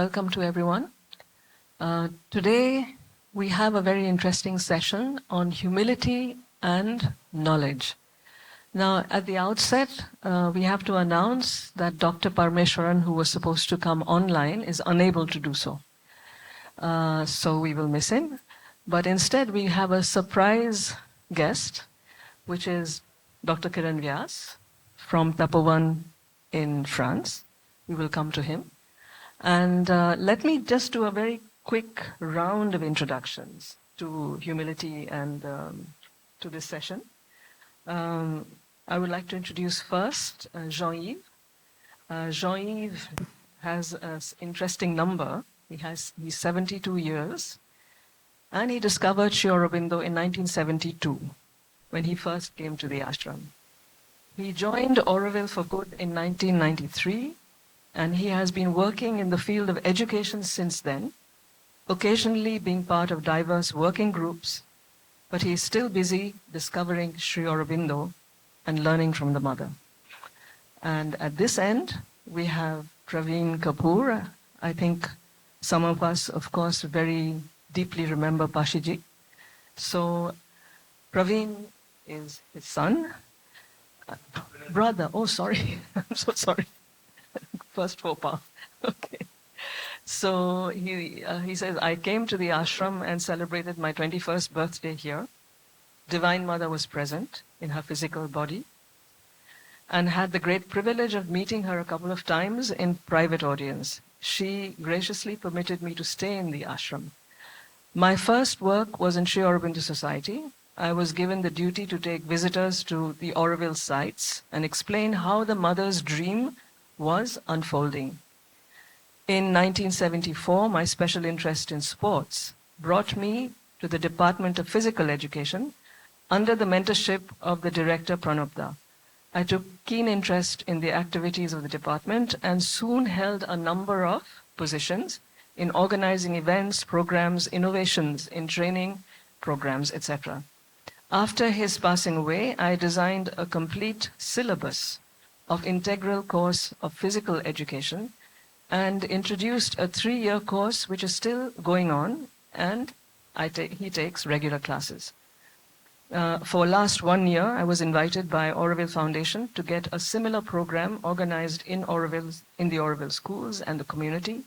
welcome to everyone. Today we have a very interesting session on humility and knowledge. Now, at the outset, we have to announce that Dr. Parmeshwaran, who was supposed to come online, is unable to do so. So we will miss him. But instead, we have a surprise guest, which is Dr. Kiran Vyas from Tapovan in France. We will come to him. And let me just do a very quick round of introductions to humility and to this session. I would like to introduce first JeanYves. JeanYves has an interesting number. He's 72 years, and he discovered Sri Aurobindo in 1972 when he first came to the ashram. He joined Auroville for good in 1993, and he has been working in the field of education since then, occasionally being part of diverse working groups, but he is still busy discovering Sri Aurobindo and learning from the mother. And at this end, we have Praveen Kapur. I think some of us, of course, very deeply remember Pashiji. So Praveen is his son. Brother, oh, sorry. I'm so sorry. First faux pas. Okay. So he says, I came to the ashram and celebrated my 21st birthday here. Divine Mother was present in her physical body and had the great privilege of meeting her a couple of times in private audience. She graciously permitted me to stay in the ashram. My first work was in Sri Aurobindo Society. I was given the duty to take visitors to the Auroville sites and explain how the mother's dream was unfolding. In 1974, my special interest in sports brought me to the Department of Physical Education under the mentorship of the director Pranabda. I took keen interest in the activities of the department and soon held a number of positions in organizing events, programs, innovations in training programs, etc. After his passing away, I designed a complete syllabus of integral course of physical education and introduced a 3-year course which is still going on, and he takes regular classes. For last 1 year, I was invited by Auroville Foundation to get a similar program organized in the Auroville schools and the community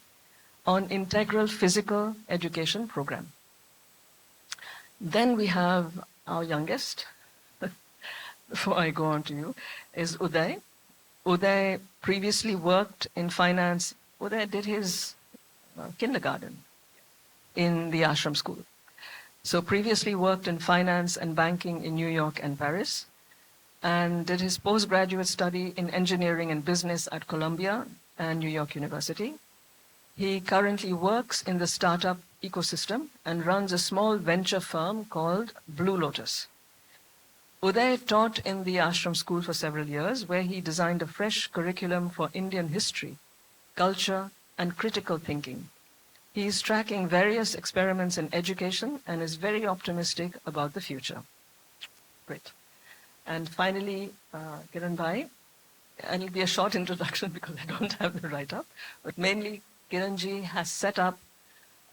on integral physical education program. Then we have our youngest, before I go on to you, is Uday. Uday previously worked in finance. Uday did his kindergarten in the ashram school. So previously worked in finance and banking in New York and Paris, and did his postgraduate study in engineering and business at Columbia and New York University. He currently works in the startup ecosystem and runs a small venture firm called Blue Lotus. Uday taught in the ashram school for several years, where he designed a fresh curriculum for Indian history, culture, and critical thinking. He is tracking various experiments in education and is very optimistic about the future. Great. And finally, Kiran Bhai, and it'll be a short introduction because I don't have the write-up, but mainly Kiranji has set up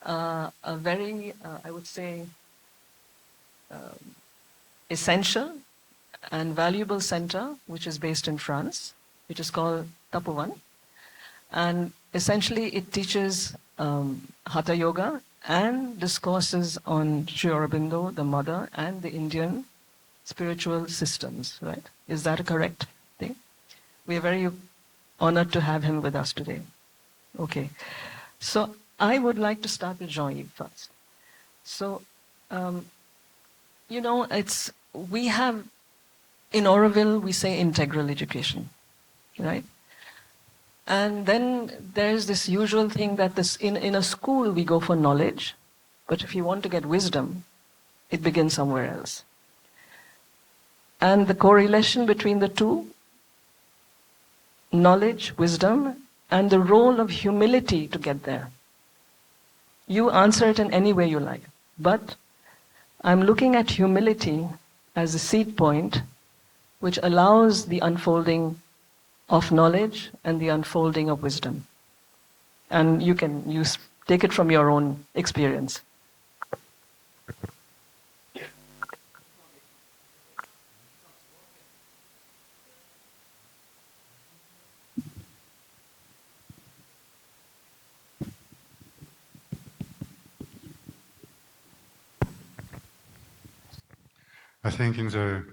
a very, I would say, essential and valuable center, which is based in France, which is called Tapovan. And essentially it teaches Hatha Yoga and discourses on Sri Aurobindo, the mother, and the Indian spiritual systems, right? Is that a correct thing? We are very honored to have him with us today. Okay. So I would like to start with JeanYves first. So, we have, in Auroville, we say integral education, right? And then there's this usual thing that in a school we go for knowledge, but if you want to get wisdom, it begins somewhere else. And the correlation between the two, knowledge, wisdom, and the role of humility to get there. You answer it in any way you like, but I'm looking at humility as a seed point which allows the unfolding of knowledge and the unfolding of wisdom. and you can take it from your own experience. I think in the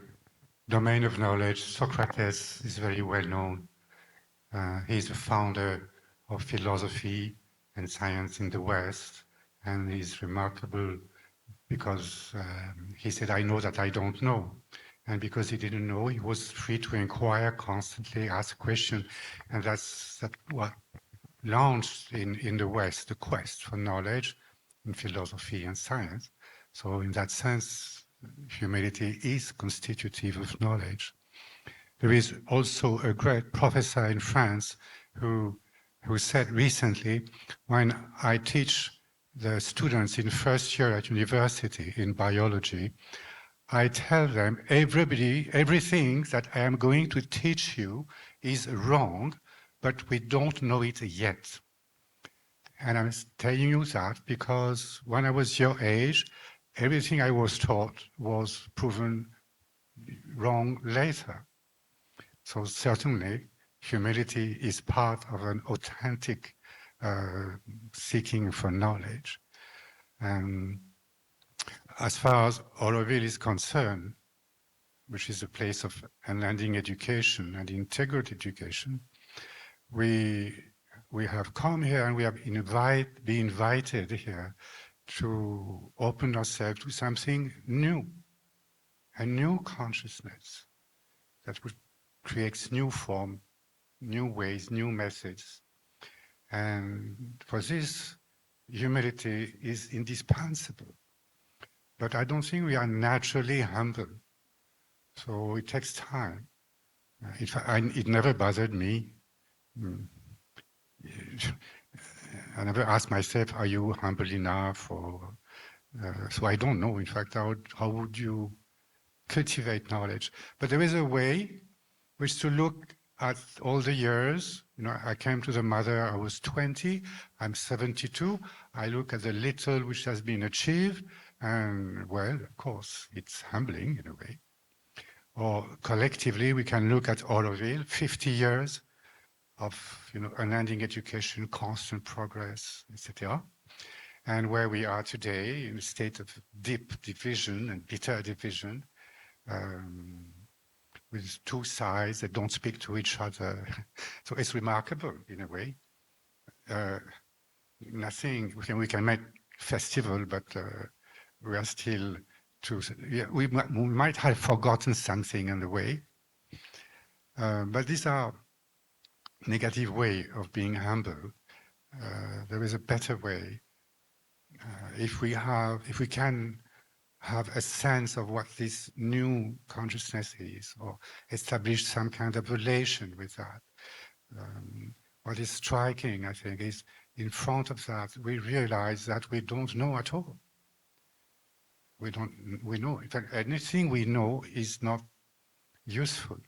domain of knowledge, Socrates is very well known. He's the founder of philosophy and science in the West, and he's remarkable because he said, I know that I don't know. And because he didn't know, he was free to inquire constantly, ask questions, and that's what launched in the West the quest for knowledge in philosophy and science. So in that sense, humility is constitutive of knowledge. There is also a great professor in France who said recently, when I teach the students in first year at university in biology, I tell them everything that I am going to teach you is wrong, but we don't know it yet. And I'm telling you that because when I was your age, everything I was taught was proven wrong later. So certainly, humility is part of an authentic seeking for knowledge. And as far as Oroville is concerned, which is a place of unending education and integrated education, we have come here and we have been invited here to open ourselves to something new, a new consciousness that creates new form, new ways, new methods. And for this, humility is indispensable. But I don't think we are naturally humble. So it takes time. In fact, it never bothered me. I never asked myself, are you humble enough? Or, so I don't know, in fact, how would you cultivate knowledge? But there is a way which to look at all the years. You know, I came to the mother, I was 20, I'm 72. I look at the little which has been achieved, and well, of course, it's humbling in a way. Or collectively, we can look at Oroville, 50 years of unending education, constant progress, etc. And where we are today in a state of deep division and bitter division, with two sides that don't speak to each other. So it's remarkable in a way. Nothing, we can make festival, but we are still we might have forgotten something in the way. But these are negative way of being humble. There is a better way. If we can have a sense of what this new consciousness is, or establish some kind of relation with that. What is striking, I think, is in front of that, we realize that we don't know at all. We know, in fact, anything we know is not useful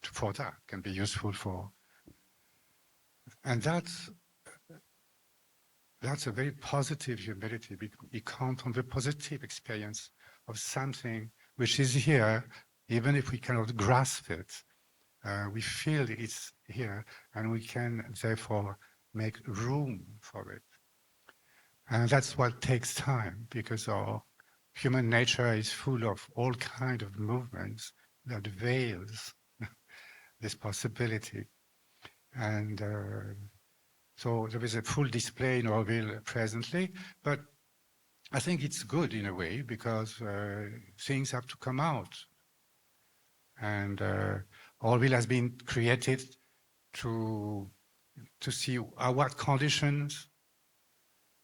for that, can be useful for, and that's a very positive humility. We count on the positive experience of something which is here, even if we cannot grasp it. We feel it's here, and we can therefore make room for it. And that's what takes time, because our human nature is full of all kinds of movements that veils this possibility. And so there is a full display in Orville presently, but I think it's good in a way, because things have to come out. And Orville has been created to see what conditions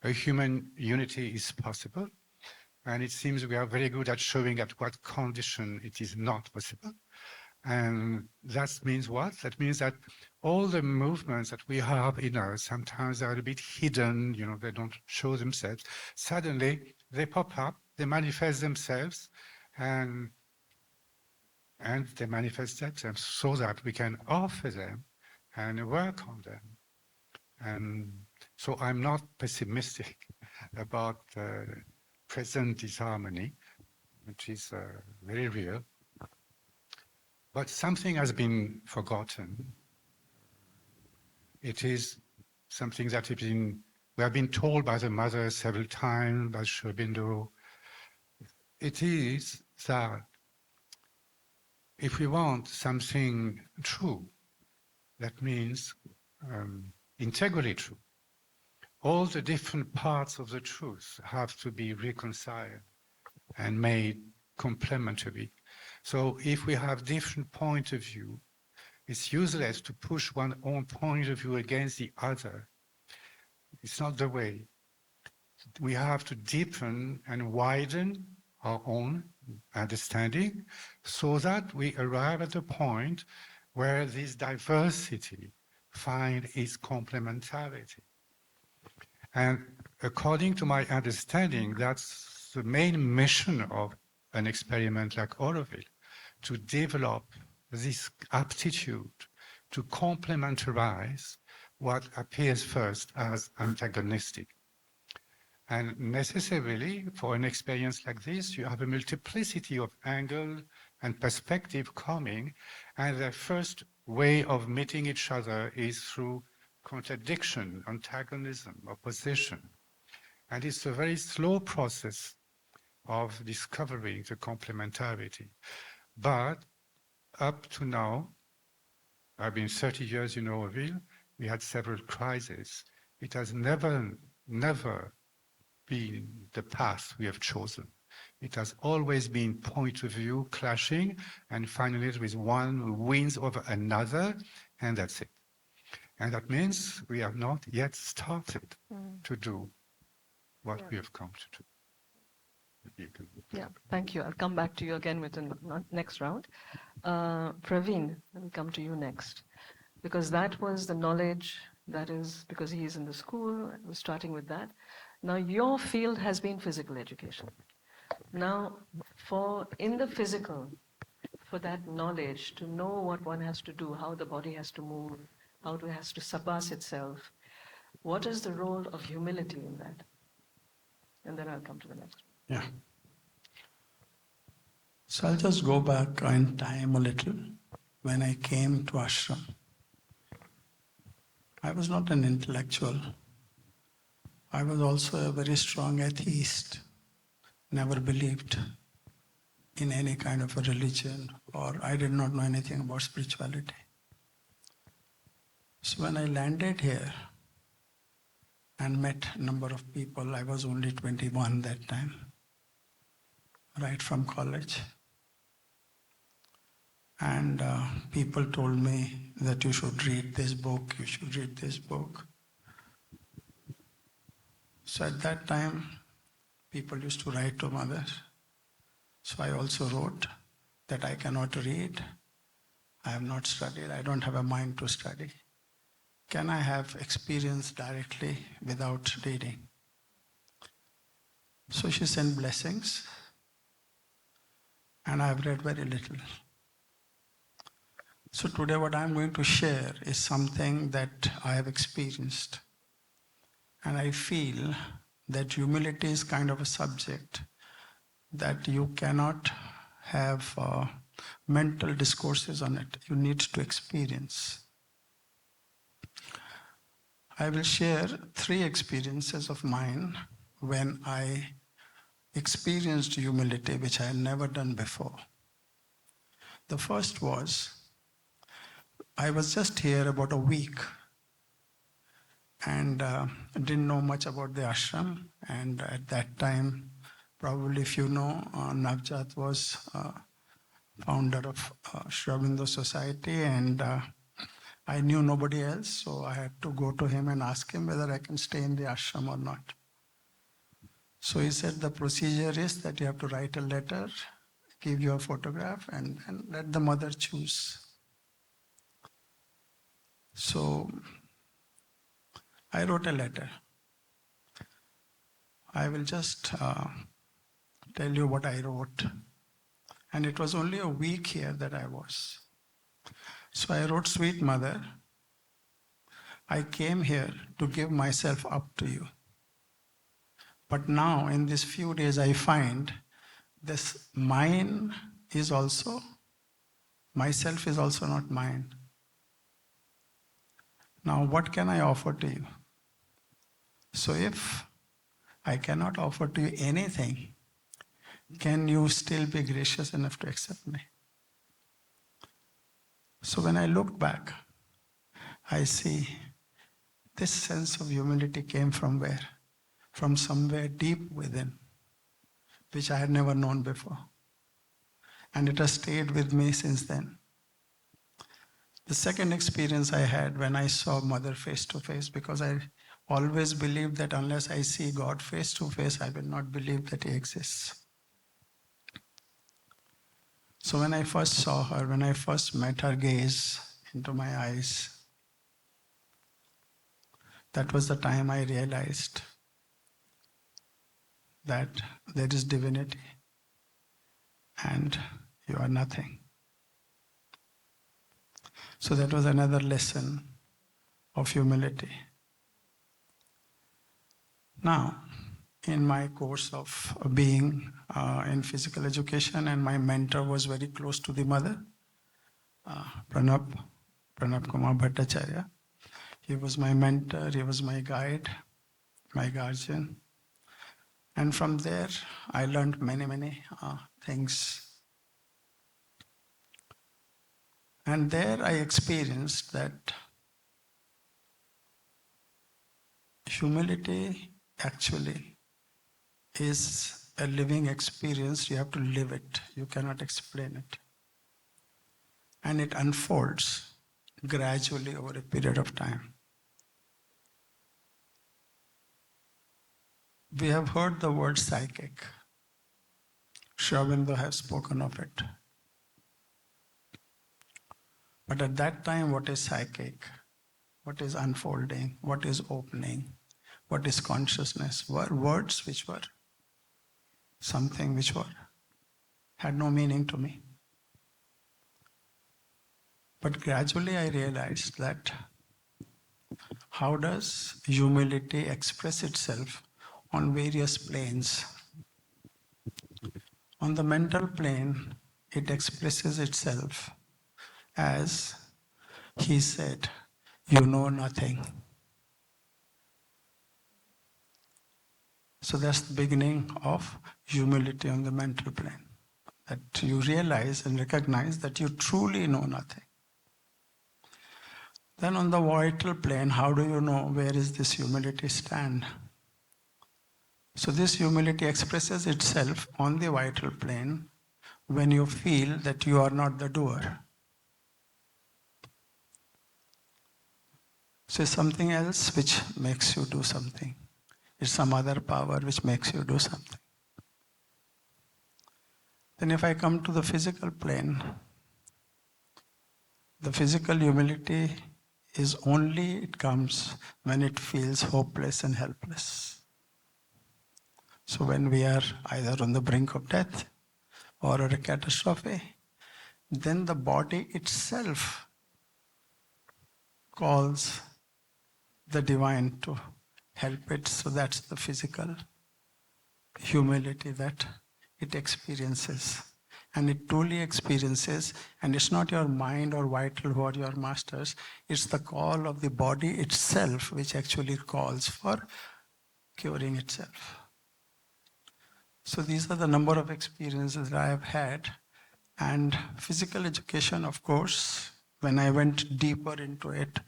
a human unity is possible. And it seems we are very good at showing at what condition it is not possible. And that means what? That means that all the movements that we have in us, sometimes are a bit hidden, they don't show themselves. Suddenly they pop up, they manifest themselves, and they manifest themselves so that we can offer them and work on them. And so I'm not pessimistic about present disharmony, which is very real. But something has been forgotten. It is something that we have been told by the mother several times, by Sri Aurobindo. It is that if we want something true, that means integrally true, all the different parts of the truth have to be reconciled and made complementary. So if we have different point of view, it's useless to push one own point of view against the other. It's not the way. We have to deepen and widen our own understanding so that we arrive at a point where this diversity finds its complementarity. And according to my understanding, that's the main mission of an experiment like Oroville, to develop this aptitude to complementarize what appears first as antagonistic. And necessarily, for an experience like this, you have a multiplicity of angle and perspective coming, and the first way of meeting each other is through contradiction, antagonism, opposition. And it's a very slow process of discovering the complementarity. But up to now, I've been 30 years in Oroville, we had several crises. It has never been the path we have chosen. It has always been point of view clashing, and finally with one who wins over another, and that's it. And that means we have not yet started to do what we have come to do. Yeah, thank you. I'll come back to you again with the next round. Praveen, let me come to you next. Because that was the knowledge, that is, because he is in the school, we're starting with that. Now, your field has been physical education. Now, in the physical, for that knowledge, to know what one has to do, how the body has to move, how it has to surpass itself, what is the role of humility in that? And then I'll come to the next. Yeah. So I'll just go back in time a little. When I came to ashram, I was not an intellectual. I was also a very strong atheist. Never believed in any kind of a religion, or I did not know anything about spirituality. So when I landed here and met a number of people, I was only 21 that time, right from college. And people told me that you should read this book, you should read this book. So at that time, people used to write to mother. So I also wrote that I cannot read, I have not studied, I don't have a mind to study. Can I have experience directly without reading? So she sent blessings, and I have read very little. So today what I'm going to share is something that I have experienced. And I feel that humility is kind of a subject that you cannot have mental discourses on it. You need to experience. I will share 3 experiences of mine when I experienced humility, which I had never done before. The first was, I was just here about a week and didn't know much about the ashram. And at that time, probably if you know, Navjot was founder of Sri Aurobindo Society, and I knew nobody else, so I had to go to him and ask him whether I can stay in the ashram or not. So he said the procedure is that you have to write a letter, give your photograph, and let the mother choose. So I wrote a letter. I will just tell you what I wrote. And it was only a week here that I was. So I wrote, "Sweet Mother, I came here to give myself up to you. But now, in these few days, I find this mine is also, myself is also not mine. Now, what can I offer to you? So if I cannot offer to you anything, can you still be gracious enough to accept me? So when I look back, I see this sense of humility came from where? From somewhere deep within, which I had never known before. And it has stayed with me since then. The second experience I had when I saw Mother face to face, because I always believed that unless I see God face to face, I will not believe that He exists. So when I first saw her, when I first met her gaze into my eyes, that was the time I realized that there is divinity and you are nothing. So that was another lesson of humility. Now, in my course of being in physical education, and my mentor was very close to the mother, Pranab Kumar Bhattacharya. He was my mentor, he was my guide, my guardian. And from there, I learned many things. And there I experienced that humility actually is a living experience. You have to live it. You cannot explain it. And it unfolds gradually over a period of time. We have heard the word psychic. Sri Aurobindo has spoken of it. But at that time, what is psychic? What is unfolding? What is opening? What is consciousness? Were words which were something which had no meaning to me. But gradually I realized that how does humility express itself on various planes? On the mental plane, it expresses itself as he said, you know nothing. So that's the beginning of humility on the mental plane. That you realize and recognize that you truly know nothing. Then on the vital plane, how do you know where is this humility stand? So this humility expresses itself on the vital plane when you feel that you are not the doer. So it's something else which makes you do something. It's some other power which makes you do something. Then if I come to the physical plane, the physical humility is only, it comes when it feels hopeless and helpless. So when we are either on the brink of death or a catastrophe, then the body itself calls the divine to help it. So that's the physical humility that it experiences. And it truly experiences, and it's not your mind or vital who are your masters, it's the call of the body itself which actually calls for curing itself. So these are the number of experiences that I have had. And physical education, of course, when I went deeper into it,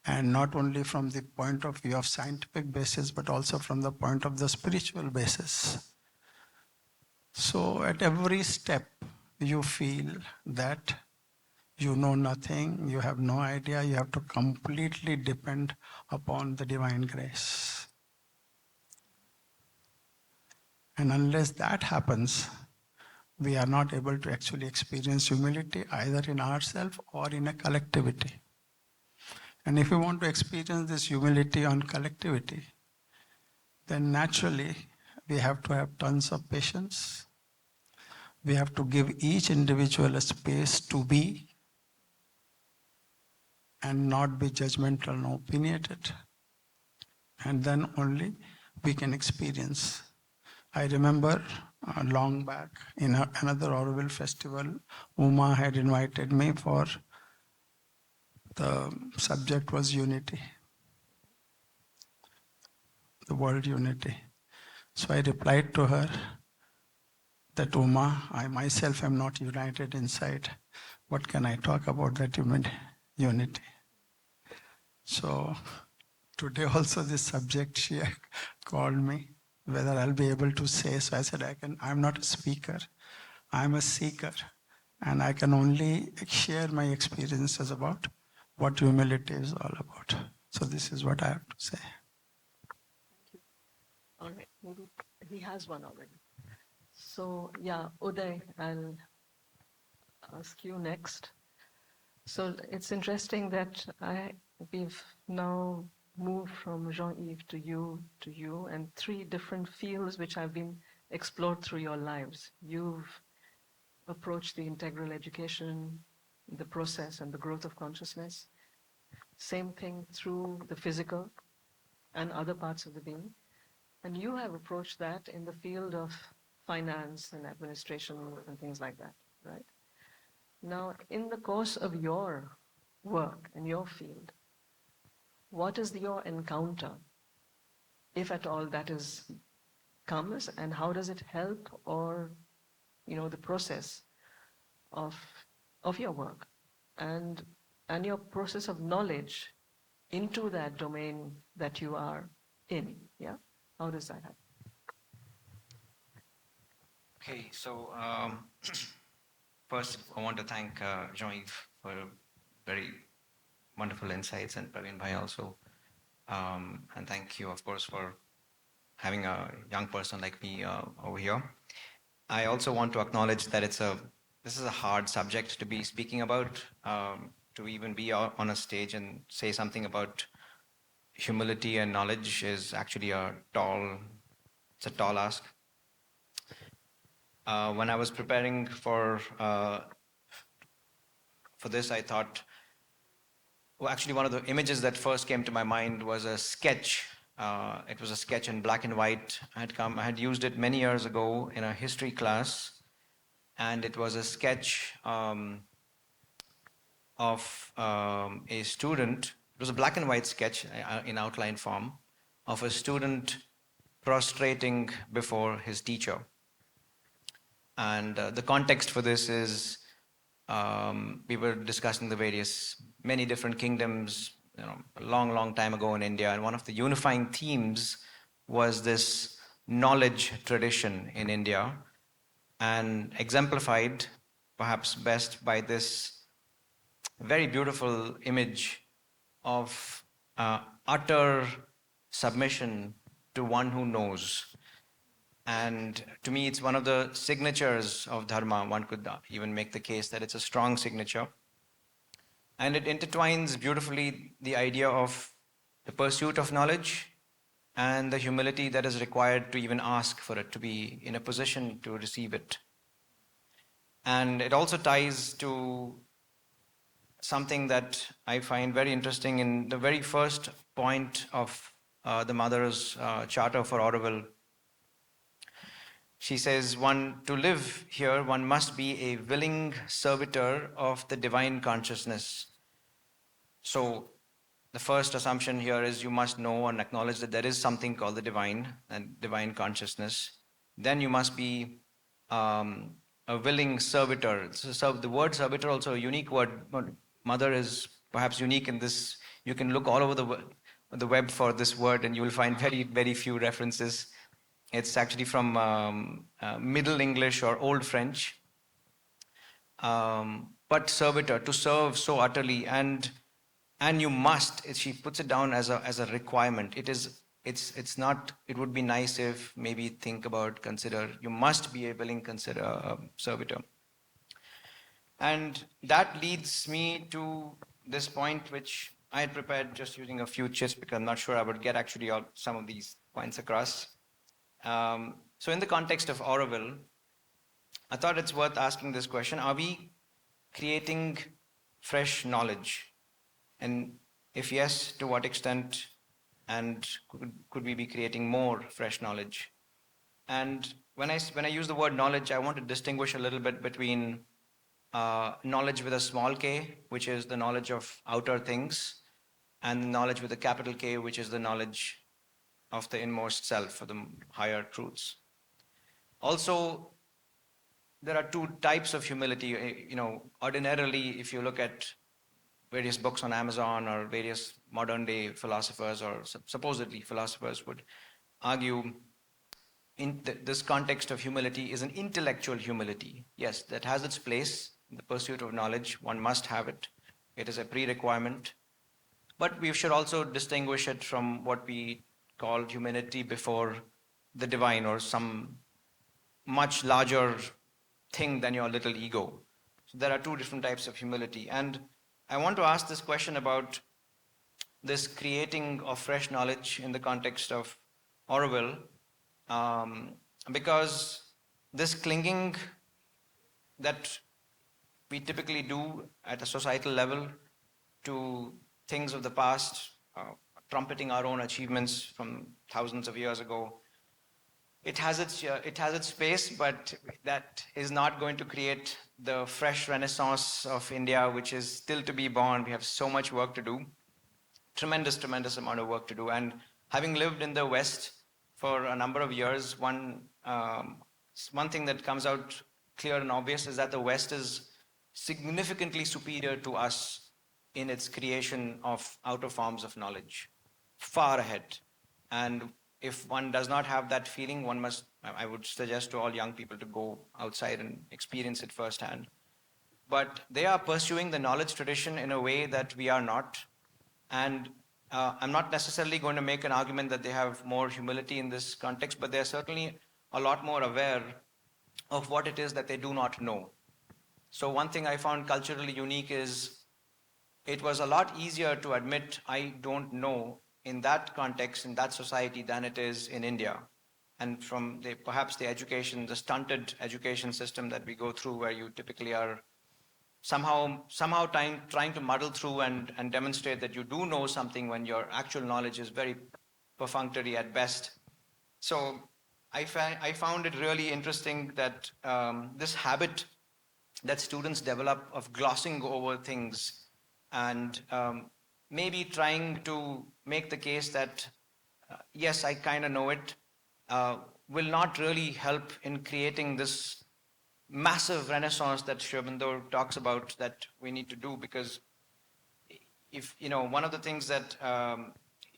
and not only from the point of view of scientific basis, but also from the point of the spiritual basis. So at every step, you feel that you know nothing, you have no idea, you have to completely depend upon the divine grace. And unless that happens, we are not able to actually experience humility either in ourselves or in a collectivity. And if we want to experience this humility on collectivity, then naturally we have to have tons of patience. We have to give each individual a space to be. and not be judgmental and opinionated. And then only we can experience. I remember long back in another Auroville festival, Uma had invited me for the subject was unity, the world unity. So I replied to her that Uma, I myself am not united inside. What can I talk about that unity? So today also this subject she called me whether I'll be able to say. So I said I'm not a speaker, I'm a seeker, and I can only share my experiences about what humility is all about. So this is what I have to say. All right, maybe he has one already. So yeah, Uday, I'll ask you next. So it's interesting that we've now moved from Jean-Yves to you, and three different fields which have been explored through your lives. You've approached the integral education, the process and the growth of consciousness. Same thing through the physical and other parts of the being. And you have approached that in the field of finance and administration and things like that, right? Now, in the course of your work in your field, what is your encounter, if at all that is comes, and how does it help or, the process of your work and your process of knowledge into that domain that you are in, yeah? How does that happen? Okay, so first I want to thank JeanYves for very wonderful insights, and Praveen Bhai also. And thank you, of course, for having a young person like me over here. I also want to acknowledge that this is a hard subject to be speaking about, to even be on a stage and say something about humility and knowledge is actually it's a tall ask. When I was preparing for this, I thought, well, actually, one of the images that first came to my mind was a sketch. It was a sketch in black and white. I had used it many years ago in a history class, and it was a sketch of a student. It was a black and white sketch in outline form of a student prostrating before his teacher. And the context for this is we were discussing many different kingdoms, a long, long time ago in India. And one of the unifying themes was this knowledge tradition in India, and exemplified perhaps best by this very beautiful image of utter submission to one who knows. And to me, it's one of the signatures of Dharma. One could even make the case that it's a strong signature. And it intertwines beautifully the idea of the pursuit of knowledge and the humility that is required to even ask for it, to be in a position to receive it. And it also ties to something that I find very interesting in the very first point of the Mother's Charter for Auroville. She says, to live here, one must be a willing servitor of the divine consciousness. So the first assumption here is you must know and acknowledge that there is something called the divine and divine consciousness. Then you must be a willing servitor. So the word servitor also a unique word. Mother is perhaps unique in this. You can look all over the web for this word and you will find very, very few references. It's actually from Middle English or Old French. But servitor, to serve so utterly, and you must. She puts it down as a requirement. It's not. It would be nice if maybe consider. You must be a willing servitor. And that leads me to this point, which I had prepared just using a few chits because I'm not sure I would get actually some of these points across. So in the context of Auroville, I thought it's worth asking this question. Are we creating fresh knowledge? And if yes, to what extent? And could we be creating more fresh knowledge? And when I use the word knowledge, I want to distinguish a little bit between knowledge with a small k, which is the knowledge of outer things, and knowledge with a capital K, which is the knowledge of the inmost self, or the higher truths. Also, there are two types of humility. Ordinarily, if you look at various books on Amazon, or various modern day philosophers, or supposedly philosophers, would argue in this context of humility is an intellectual humility. Yes, that has its place in the pursuit of knowledge. One must have it. It is a pre-requirement. But we should also distinguish it from what we call humility before the divine, or some much larger thing than your little ego. So there are two different types of humility. And I want to ask this question about this creating of fresh knowledge in the context of Orwell, because this clinging that we typically do at a societal level to things of the past, trumpeting our own achievements from thousands of years ago, it has its space, but that is not going to create the fresh renaissance of India, which is still to be born. We have so much work to do, tremendous amount of work to do. And having lived in the West for a number of years, one thing that comes out clear and obvious is that the West is significantly superior to us in its creation of outer forms of knowledge, far ahead. And if one does not have that feeling, I would suggest to all young people to go outside and experience it firsthand. But they are pursuing the knowledge tradition in a way that we are not. And I'm not necessarily going to make an argument that they have more humility in this context, but they're certainly a lot more aware of what it is that they do not know. So one thing I found culturally unique is it was a lot easier to admit I don't know in that context, in that society, than it is in India. And from perhaps the stunted education system that we go through, where you typically are somehow trying to muddle through and demonstrate that you do know something when your actual knowledge is very perfunctory at best. So I found it really interesting that this habit that students develop of glossing over things and maybe trying to make the case that, yes, I kind of know it, will not really help in creating this massive renaissance that Sri Aurobindo talks about that we need to do. Because if one of the things that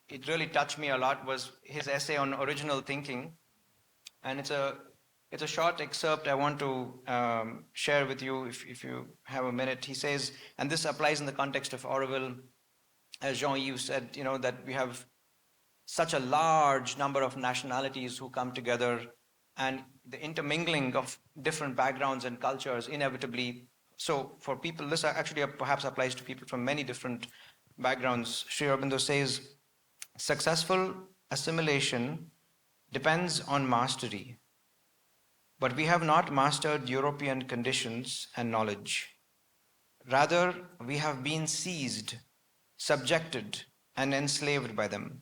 it really touched me a lot was his essay on original thinking, and it's a short excerpt I want to share with you if you have a minute. He says, and this applies in the context of Orwell, as Jean-Yves said, that we have such a large number of nationalities who come together, and the intermingling of different backgrounds and cultures inevitably. So for people, this actually perhaps applies to people from many different backgrounds. Sri Aurobindo says, successful assimilation depends on mastery, but we have not mastered European conditions and knowledge. Rather, we have been seized, subjected, and enslaved by them.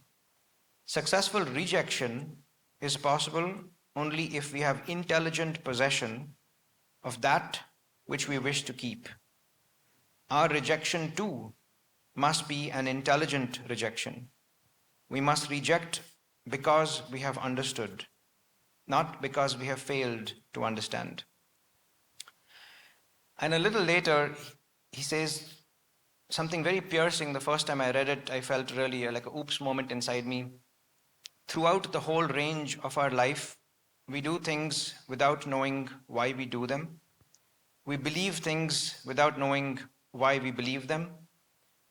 Successful rejection is possible only if we have intelligent possession of that which we wish to keep. Our rejection too must be an intelligent rejection. We must reject because we have understood, not because we have failed to understand. And a little later, he says something very piercing. The first time I read it, I felt really like a oops moment inside me. Throughout the whole range of our life, we do things without knowing why we do them. We believe things without knowing why we believe them.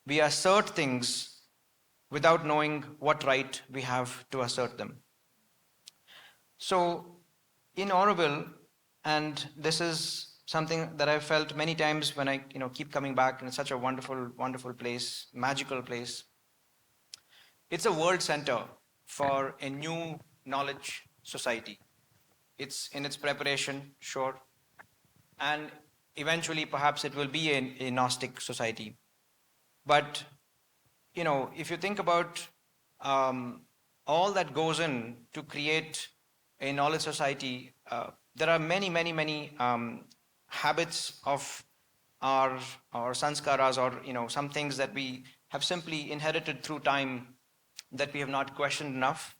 We assert things without knowing what right we have to assert them. So in Orwell, and this is something that I've felt many times when I keep coming back, and it's such a wonderful, wonderful place, magical place. It's a world center for a new knowledge society. It's in its preparation, sure. And eventually perhaps it will be a Gnostic society. But if you think about all that goes in to create a knowledge society, there are many, many, many habits of our sanskaras, or some things that we have simply inherited through time that we have not questioned enough.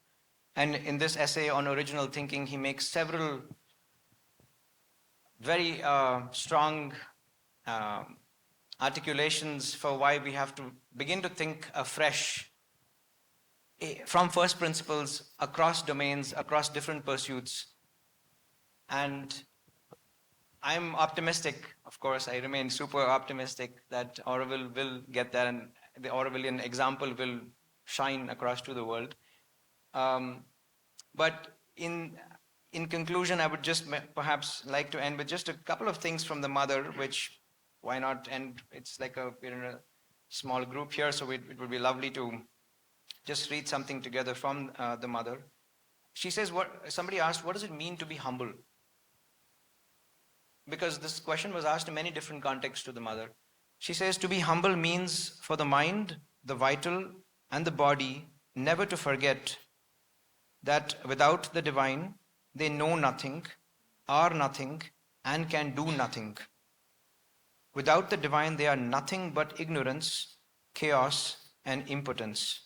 And in this essay on original thinking, he makes several very strong uh, articulations for why we have to begin to think afresh from first principles across domains, across different pursuits. And I'm optimistic, of course, I remain super optimistic that Auroville will get there and the Aurovillian example will shine across to the world. But in conclusion, I would just perhaps like to end with just a couple of things from the mother, which why not end? It's like we're in a small group here, so it would be lovely to just read something together from the mother. She says, somebody asked, what does it mean to be humble? Because this question was asked in many different contexts to the mother. She says, to be humble means for the mind, the vital, and the body never to forget that without the divine, they know nothing, are nothing, and can do nothing. Without the divine, they are nothing but ignorance, chaos, and impotence.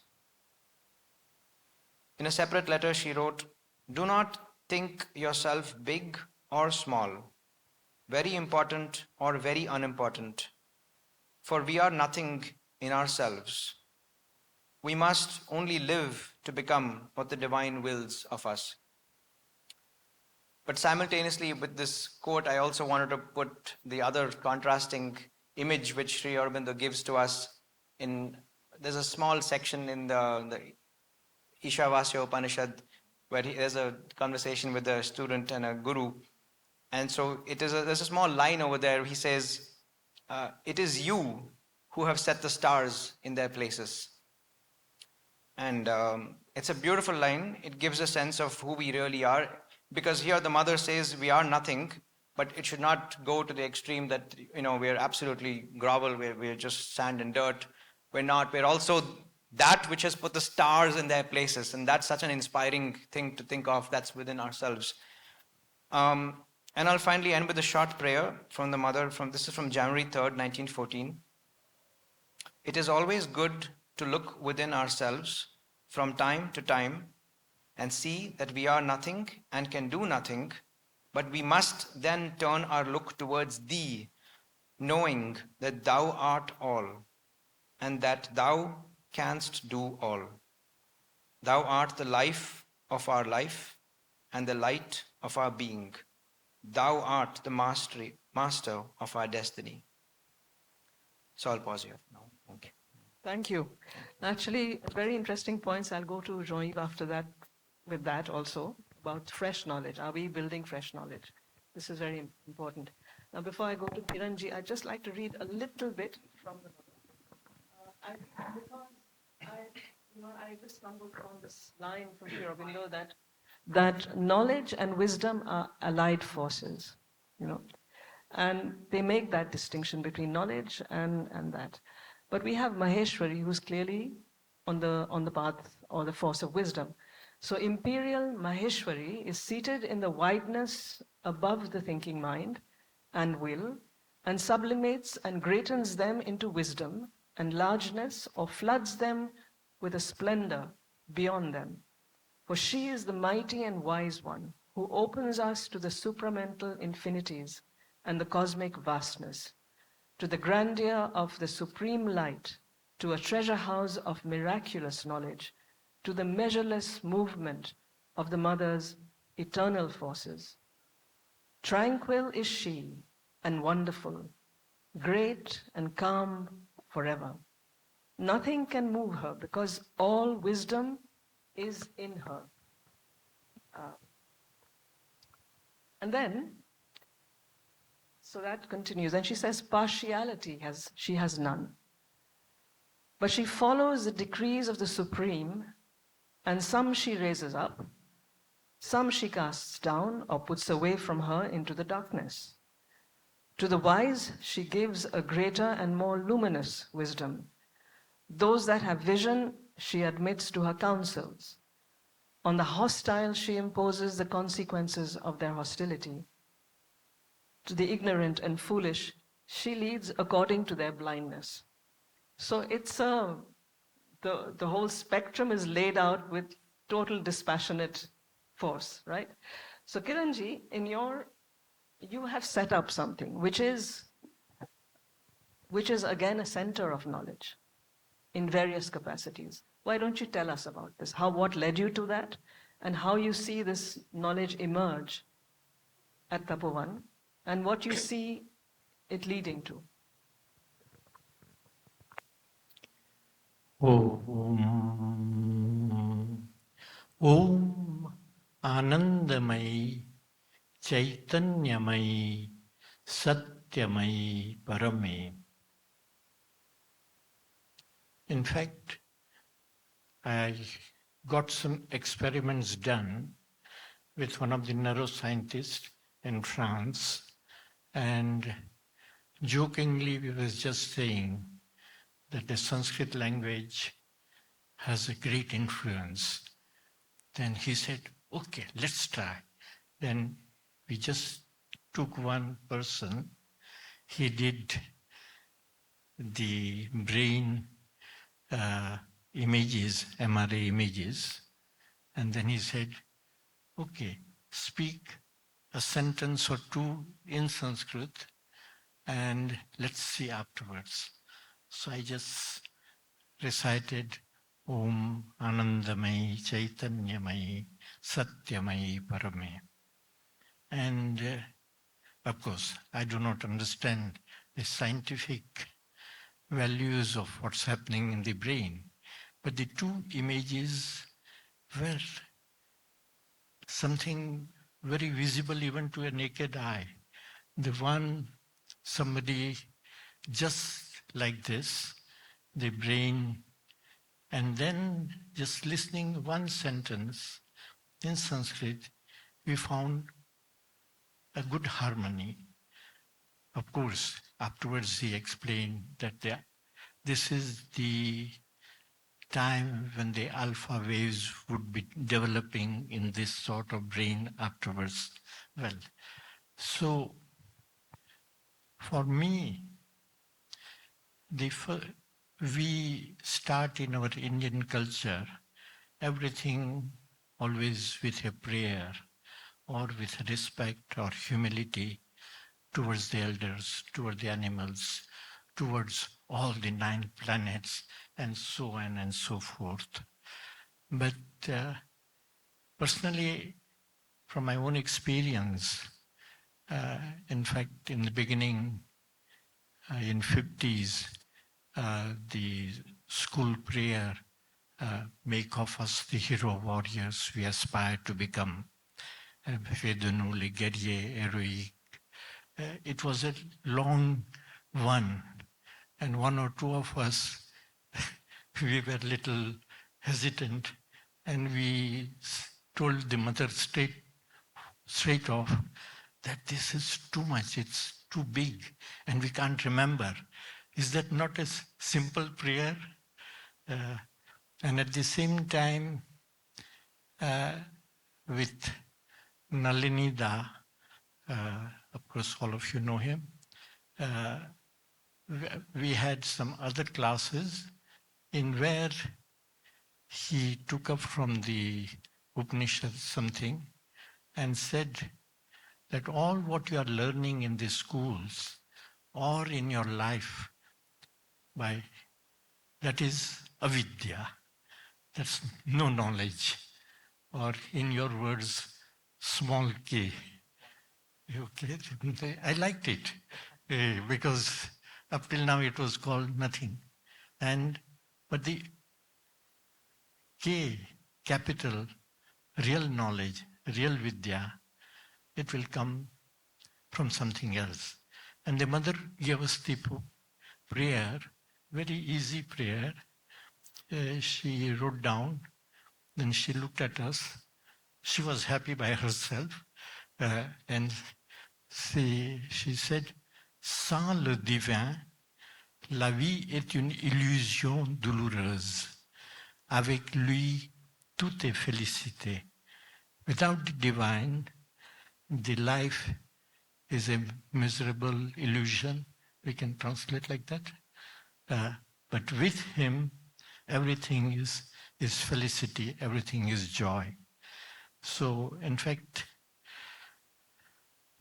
In a separate letter, she wrote, do not think yourself big or small, very important or very unimportant, for we are nothing in ourselves. We must only live to become what the divine wills of us. But simultaneously with this quote, I also wanted to put the other contrasting image which Sri Aurobindo gives to us. There's a small section in the Ishavasya Upanishad where there's a conversation with a student and a guru. And so there's a small line over there. He says, it is you who have set the stars in their places. And it's a beautiful line. It gives a sense of who we really are. Because here the mother says we are nothing, but it should not go to the extreme that, we're absolutely grovel, we're just sand and dirt. We're not. We're also that which has put the stars in their places. And that's such an inspiring thing to think of that's within ourselves. And I'll finally end with a short prayer from the mother. This is from January 3rd, 1914. It is always good to look within ourselves from time to time and see that we are nothing and can do nothing, but we must then turn our look towards Thee, knowing that Thou art all, and that Thou canst do all. Thou art the life of our life and the light of our being. Thou art the master of our destiny. So I'll pause here now. Okay. Thank you. Actually, very interesting points. I'll go to JeanYves after that, with that also, about fresh knowledge. Are we building fresh knowledge? This is very important. Now, before I go to Kiranji, I'd just like to read a little bit from the book. I just stumbled on this line from Sri Aurobindo that knowledge and wisdom are allied forces, and they make that distinction between knowledge and that. But we have Maheshwari, who's clearly on the path or the force of wisdom. So imperial Maheshwari is seated in the wideness above the thinking mind and will, and sublimates and greatens them into wisdom and largeness, or floods them with a splendor beyond them. For she is the mighty and wise one, who opens us to the supramental infinities and the cosmic vastness, to the grandeur of the supreme light, to a treasure house of miraculous knowledge, to the measureless movement of the Mother's eternal forces. Tranquil is she and wonderful, great and calm forever. Nothing can move her because all wisdom is in her. And then, so that continues. And she says, partiality she has none. But she follows the decrees of the Supreme, and some she raises up, some she casts down or puts away from her into the darkness. To the wise she gives a greater and more luminous wisdom, Those that have vision, she admits to her counsels. On the hostile, she imposes the consequences of their hostility. To the ignorant and foolish, she leads according to their blindness. So it's the whole spectrum is laid out with total dispassionate force, right? So Kiranji, you have set up something which is again a center of knowledge in various capacities. Why don't you tell us about this? What led you to that, and how you see this knowledge emerge at Tapovan, and what you see it leading to? Om Anandamai Chaitanyamai Satyamai Parame. In fact, I got some experiments done with one of the neuroscientists in France, and jokingly we was just saying that the Sanskrit language has a great influence. Then he said, okay, let's try. Then we just took one person. He did the brain images, MRI images. And then he said, okay, speak a sentence or two in Sanskrit and let's see afterwards. So I just recited Om Anandamai Chaitanyamai Satyamai Parame. And of course, I do not understand the scientific values of what's happening in the brain, but the two images were something very visible even to a naked eye. The one, somebody just like this, the brain, and then just listening one sentence in Sanskrit, we found a good harmony. Of course, afterwards he explained that this is the time when the alpha waves would be developing in this sort of brain afterwards. Well, so for me, we start in our Indian culture everything always with a prayer or with respect or humility towards the elders, towards the animals, towards all the 9 planets, and so on and so forth. But personally, from my own experience, in fact, in the beginning, in 50s, the school prayer, make of us the hero warriors we aspire to become. Fais de nous les guerriers héroïques. It was a long one, and one or two of us, we were a little hesitant, and we told the mother straight off that this is too much, it's too big, and we can't remember. Is that not a simple prayer? And at the same time, with Nalini Da, of course all of you know him, we had some other classes in where he took up from the Upanishad something and said that all what you are learning in the schools or in your life, that is avidya, that's no knowledge, or in your words, small k. Okay, I liked it because up till now it was called nothing. But the K, capital, real knowledge, real vidya, it will come from something else. And the mother gave us the prayer, very easy prayer. She wrote down, then she looked at us. She was happy by herself. And she said, sans le divin, La vie est une illusion douloureuse. Avec lui, tout est félicité. Without the divine, the life is a miserable illusion. We can translate like that. But with him, everything is felicity, everything is joy. So, in fact,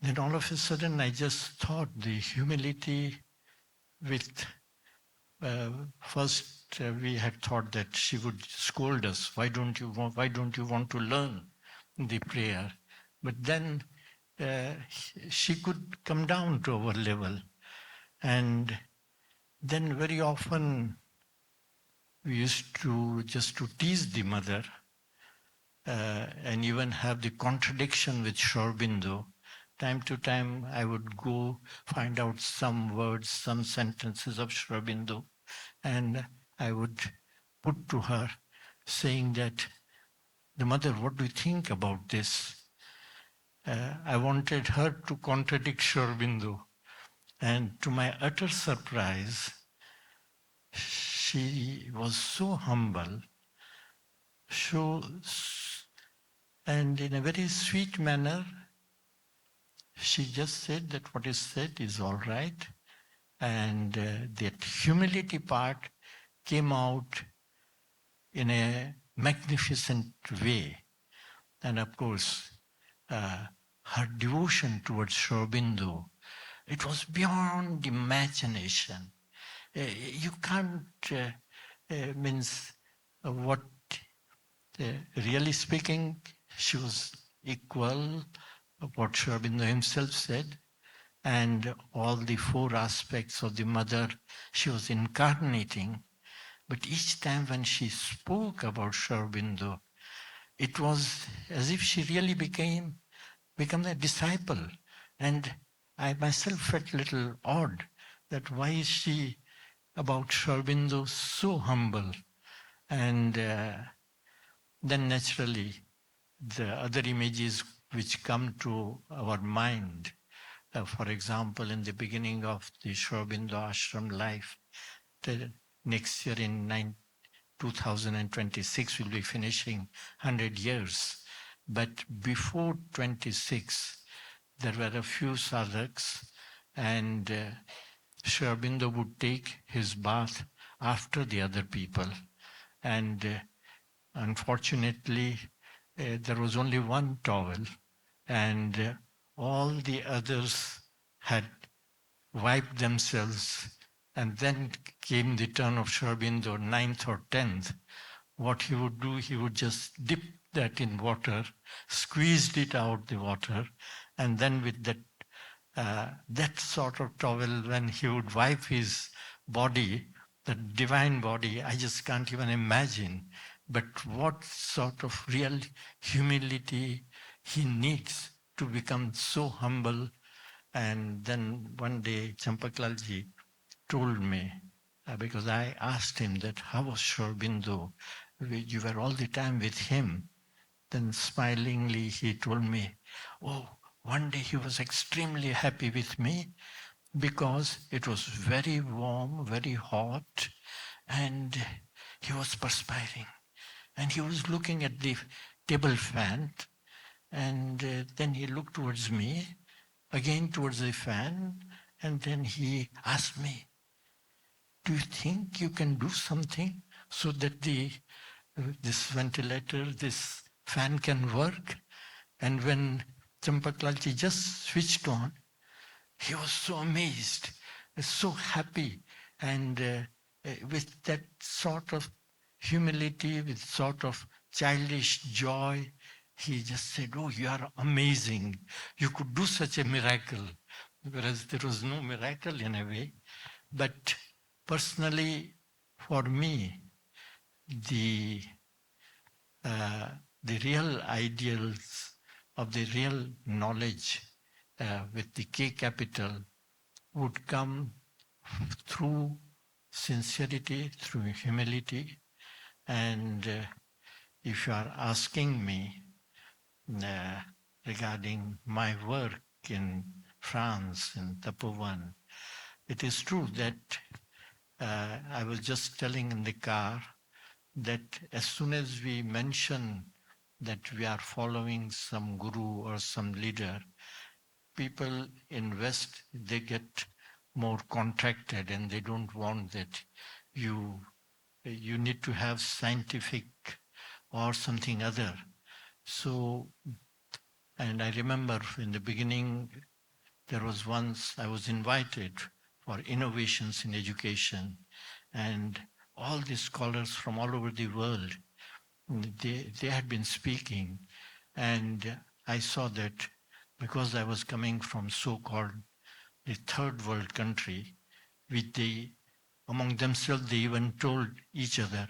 then all of a sudden I just thought the humility with, first we had thought that she would scold us, why don't you want to learn the prayer? But then she could come down to our level. And then very often we used to just to tease the mother and even have the contradiction with Sri Aurobindo. Time to time, I would go find out some words, some sentences of Sri Aurobindo, and I would put to her, saying that, the mother, what do you think about this? I wanted her to contradict Sri Aurobindo, and to my utter surprise, she was so humble, and in a very sweet manner, she just said that what is said is all right. And that humility part came out in a magnificent way. And of course, her devotion towards Sri Aurobindo, it was beyond imagination. You can't means what really speaking, she was equal of what Sri Aurobindo himself said, and all the four aspects of the mother she was incarnating. But each time when she spoke about Sri Aurobindo, it was as if she really became a disciple. And I myself felt a little odd that why is she about Sri Aurobindo so humble? And then naturally, the other images which come to our mind, for example, in the beginning of the Sri Aurobindo ashram life, the next year in 2026 we'll be finishing 100 years. But before 26, there were a few sadhaks, and Sri Aurobindo would take his bath after the other people. And unfortunately, there was only one towel, and all the others had wiped themselves. And then came the turn of Sri Aurobindo, 9th or 10th. What he would do, he would just dip that in water, squeezed it out the water, and then with that sort of towel, when he would wipe his body, the divine body, I just can't even imagine. But what sort of real humility he needs to become so humble. And then one day, Champaklalji told me, because I asked him that, how was Sri Aurobindo? You were all the time with him. Then smilingly he told me, oh, one day he was extremely happy with me because it was very warm, very hot, and he was perspiring. And he was looking at the table fan, and then he looked towards me, again towards the fan, and then he asked me, do you think you can do something so that this ventilator, this fan can work? And when Champaklalji just switched on, he was so amazed, so happy, and with that sort of humility, with sort of childish joy, he just said, oh, you are amazing. You could do such a miracle. Whereas there was no miracle in a way. But personally, for me, the real ideals of the real knowledge with the K capital would come through sincerity, through humility. And if you are asking me regarding my work in France, in Tapovan, it is true that I was just telling in the car that as soon as we mention that we are following some guru or some leader, people in West, they get more contracted and they don't want that you need to have scientific or something other. So, and I remember in the beginning, there was once I was invited for innovations in education, and all the scholars from all over the world, they had been speaking, and I saw that because I was coming from so-called the third world country, with the among themselves they even told each other,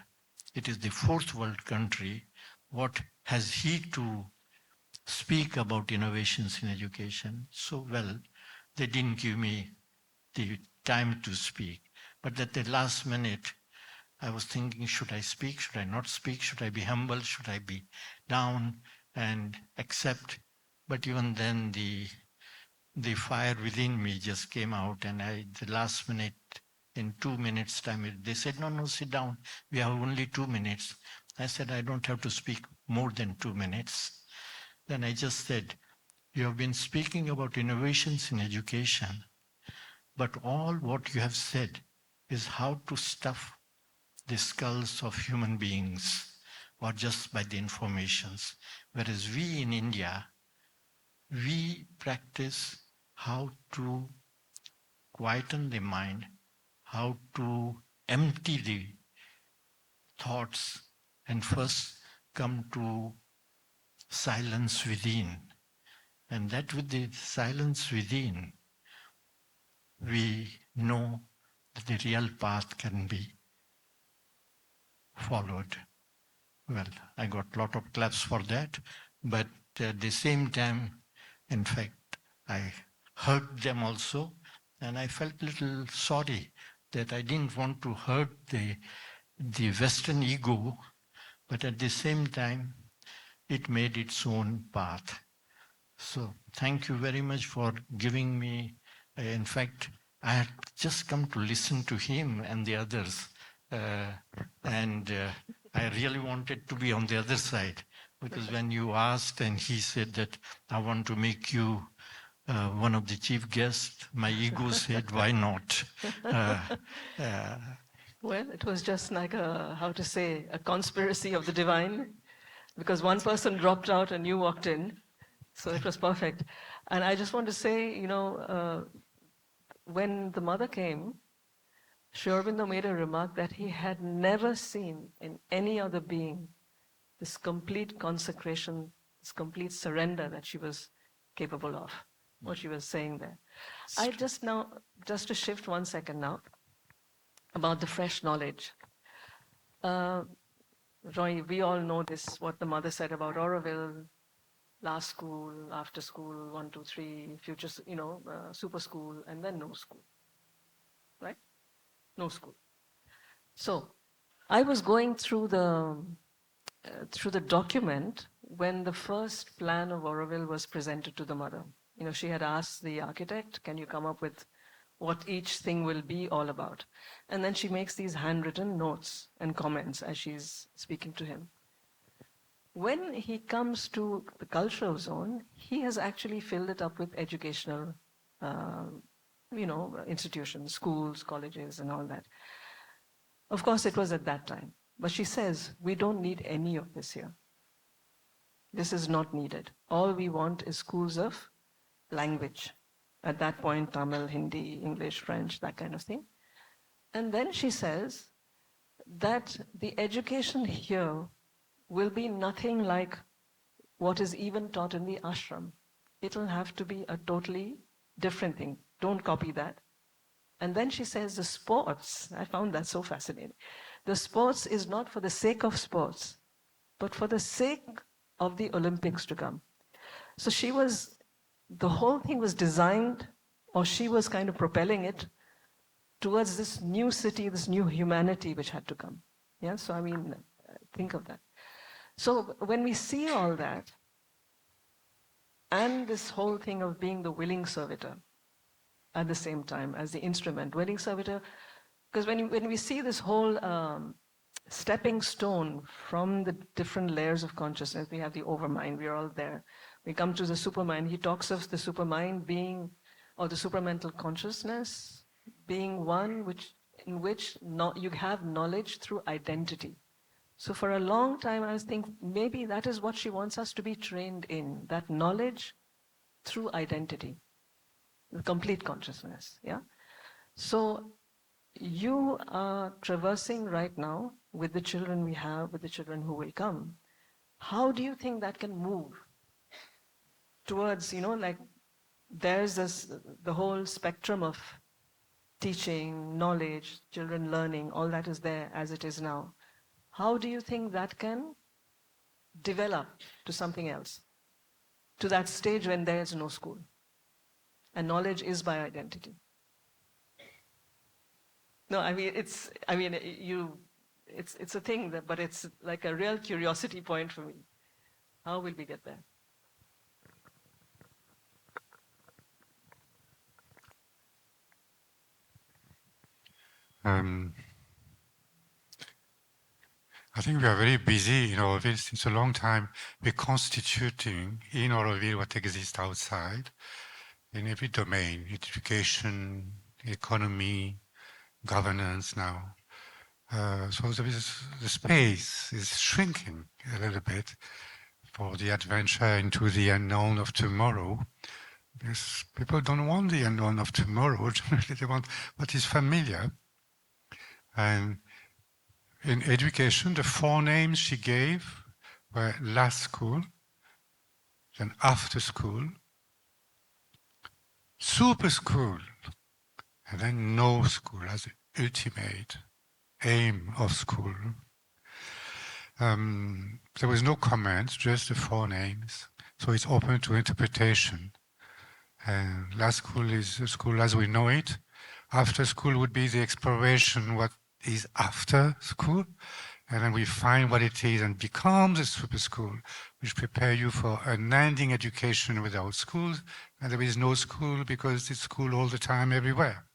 it is the fourth world country. What has he to speak about innovations in education? So well, they didn't give me the time to speak. But at the last minute, I was thinking, should I speak? Should I not speak? Should I be humble? Should I be down and accept? But even then, the fire within me just came out, and the last minute, in 2 minutes time, they said, no, sit down. We have only 2 minutes. I said, I don't have to speak more than 2 minutes. Then I just said, you have been speaking about innovations in education, but all what you have said is how to stuff the skulls of human beings or just by the informations. Whereas we in India, we practice how to quieten the mind, how to empty the thoughts and first come to silence within. And that with the silence within, we know that the real path can be followed. Well, I got a lot of claps for that, but at the same time, in fact, I hurt them also, and I felt a little sorry that I didn't want to hurt the Western ego, but at the same time, it made its own path. So thank you very much for giving me, in fact, I had just come to listen to him and the others, and I really wanted to be on the other side, because when you asked and he said that I want to make you one of the chief guests, my ego said, why not? Well, it was just like a conspiracy of the divine, because one person dropped out and you walked in, so it was perfect. And I just want to say, when the mother came, Sri Aurobindo made a remark that he had never seen in any other being this complete consecration, this complete surrender that she was capable of, what she was saying there. Just to shift 1 second now, about the fresh knowledge. Roy, we all know this, what the mother said about Auroville, last school, after school, 1, 2, 3, future, super school, and then no school, right? No school. So I was going through the document when the first plan of Auroville was presented to the mother. She had asked the architect, can you come up with what each thing will be all about? And then she makes these handwritten notes and comments as she's speaking to him. When he comes to the cultural zone, he has actually filled it up with educational, institutions, schools, colleges, and all that. Of course, it was at that time. But she says, we don't need any of this here. This is not needed. All we want is schools of language. At that point, Tamil, Hindi, English, French, that kind of thing. And then she says that the education here will be nothing like what is even taught in the ashram. It'll have to be a totally different thing. Don't copy that. And then she says the sports, I found that so fascinating. The sports is not for the sake of sports, but for the sake of the Olympics to come. So the whole thing was designed, or she was kind of propelling it towards this new city, this new humanity which had to come. Yeah, so think of that. So when we see all that, and this whole thing of being the willing servitor at the same time as the instrument, willing servitor Because when we see this whole stepping stone from the different layers of consciousness, we have the overmind, we are all there. We come to the supermind. He talks of the supermind being, or the supramental consciousness being one in which you have knowledge through identity. So for a long time, I was thinking maybe that is what she wants us to be trained in, that knowledge through identity, the complete consciousness. Yeah. So you are traversing right now with the children we have, with the children who will come. How do you think that can move towards, like there's the whole spectrum of teaching, knowledge, children learning, all that is there as it is now. How do you think that can develop to something else? To that stage when there is no school and knowledge is by identity. No, I mean it's a thing but it's like a real curiosity point for me. How will we get there? I think we are very busy in Auroville since a long time, reconstituting in Auroville what exists outside in every domain, education, economy, governance now. So the space is shrinking a little bit for the adventure into the unknown of tomorrow. Because people don't want the unknown of tomorrow, generally they want what is familiar. And in education, the 4 names she gave were last school, then after school, super school, and then no school as the ultimate aim of school. There was no comment, just the 4 names. So it's open to interpretation. And last school is school as we know it. After school would be the exploration, what is after school. And then we find what it is and becomes a super school, which prepare you for an ending education without schools. And there is no school because it's school all the time everywhere.